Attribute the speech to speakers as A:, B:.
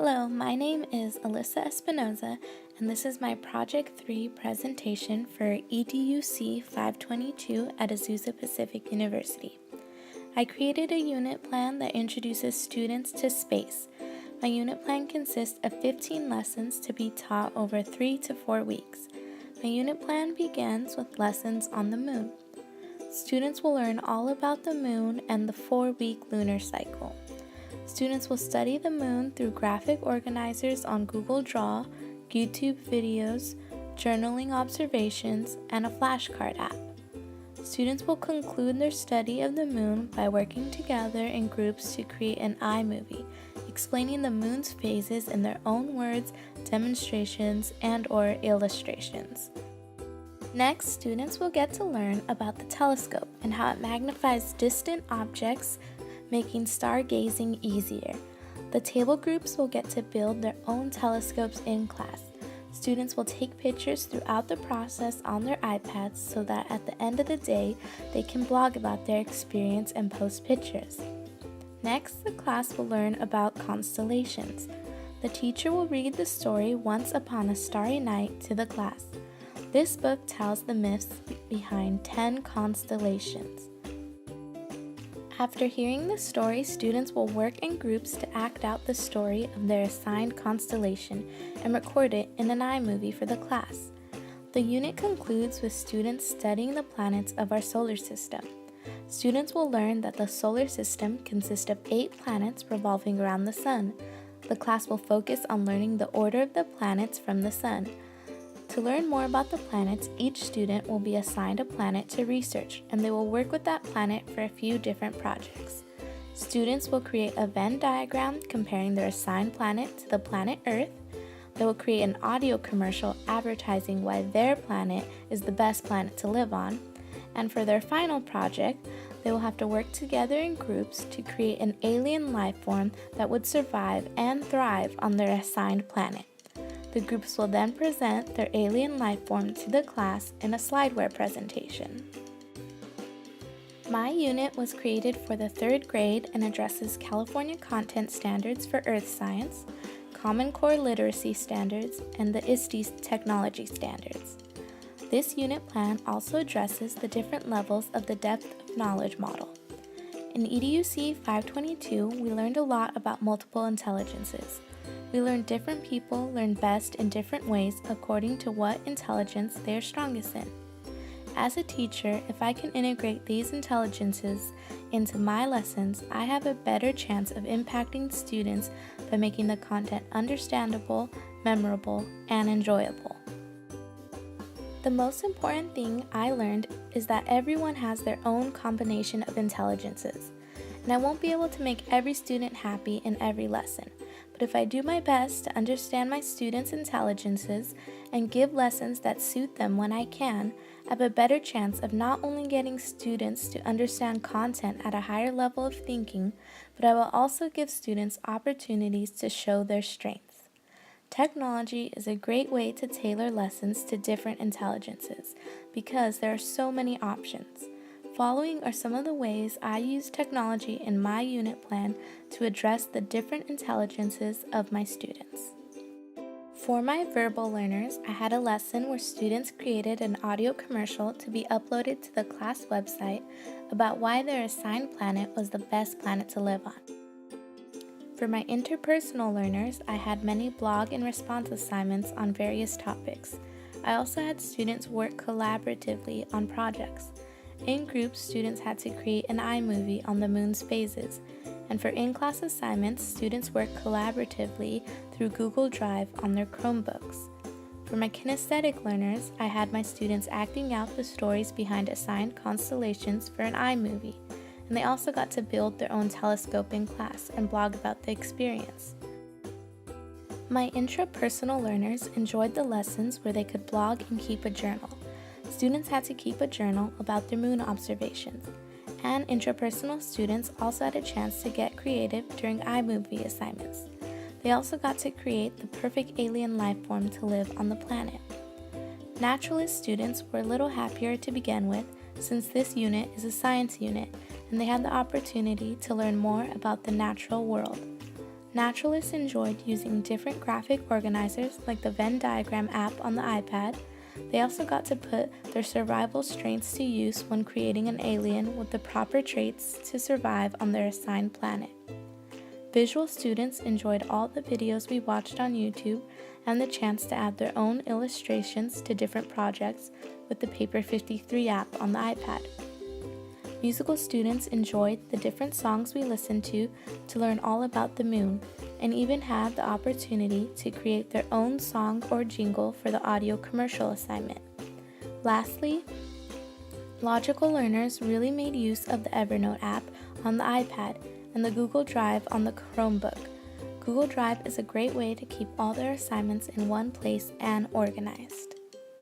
A: Hello, my name is Alyssa Espinoza, and this is my Project 3 presentation for EDUC 522 at Azusa Pacific University. I created a unit plan that introduces students to space. My unit plan consists of 15 lessons to be taught over 3 to 4 weeks. My unit plan begins with lessons on the moon. Students will learn all about the moon and the 4-week lunar cycle. Students will study the moon through graphic organizers on Google Draw, YouTube videos, journaling observations, and a flashcard app. Students will conclude their study of the moon by working together in groups to create an iMovie, explaining the moon's phases in their own words, demonstrations, and/or illustrations. Next, students will get to learn about the telescope and how it magnifies distant objects, making stargazing easier. The table groups will get to build their own telescopes in class. Students will take pictures throughout the process on their iPads so that at the end of the day, they can blog about their experience and post pictures. Next, the class will learn about constellations. The teacher will read the story Once Upon a Starry Night to the class. This book tells the myths behind 10 constellations. After hearing the story, students will work in groups to act out the story of their assigned constellation and record it in an iMovie for the class. The unit concludes with students studying the planets of our solar system. Students will learn that the solar system consists of 8 planets revolving around the sun. The class will focus on learning the order of the planets from the sun. To learn more about the planets, each student will be assigned a planet to research, and they will work with that planet for a few different projects. Students will create a Venn diagram comparing their assigned planet to the planet Earth. They will create an audio commercial advertising why their planet is the best planet to live on. And for their final project, they will have to work together in groups to create an alien life form that would survive and thrive on their assigned planet. The groups will then present their alien life form to the class in a slideware presentation. My unit was created for the 3rd grade and addresses California content standards for earth science, Common Core literacy standards, and the ISTE technology standards. This unit plan also addresses the different levels of the depth of knowledge model. In EDUC 522, we learned a lot about multiple intelligences. We learned different people learn best in different ways according to what intelligence they are strongest in. As a teacher, if I can integrate these intelligences into my lessons, I have a better chance of impacting students by making the content understandable, memorable, and enjoyable. The most important thing I learned is that everyone has their own combination of intelligences, and I won't be able to make every student happy in every lesson. But if I do my best to understand my students' intelligences and give lessons that suit them when I can, I have a better chance of not only getting students to understand content at a higher level of thinking, but I will also give students opportunities to show their strengths. Technology is a great way to tailor lessons to different intelligences because there are so many options. Following are some of the ways I use technology in my unit plan to address the different intelligences of my students. For my verbal learners, I had a lesson where students created an audio commercial to be uploaded to the class website about why their assigned planet was the best planet to live on. For my interpersonal learners, I had many blog and response assignments on various topics. I also had students work collaboratively on projects. In groups, students had to create an iMovie on the moon's phases, and for in-class assignments, students worked collaboratively through Google Drive on their Chromebooks. For my kinesthetic learners, I had my students acting out the stories behind assigned constellations for an iMovie, and they also got to build their own telescope in class and blog about the experience. My intrapersonal learners enjoyed the lessons where they could blog and keep a journal. Students had to keep a journal about their moon observations, and intrapersonal students also had a chance to get creative during iMovie assignments. They also got to create the perfect alien life form to live on the planet. Naturalist students were a little happier to begin with since this unit is a science unit and they had the opportunity to learn more about the natural world. Naturalists enjoyed using different graphic organizers like the Venn diagram app on the iPad. They also got to put their survival strengths to use when creating an alien with the proper traits to survive on their assigned planet. Visual students enjoyed all the videos we watched on YouTube and the chance to add their own illustrations to different projects with the Paper 53 app on the iPad. Musical students enjoyed the different songs we listened to learn all about the moon, and even had the opportunity to create their own song or jingle for the audio commercial assignment. Lastly, logical learners really made use of the Evernote app on the iPad and the Google Drive on the Chromebook. Google Drive is a great way to keep all their assignments in one place and organized.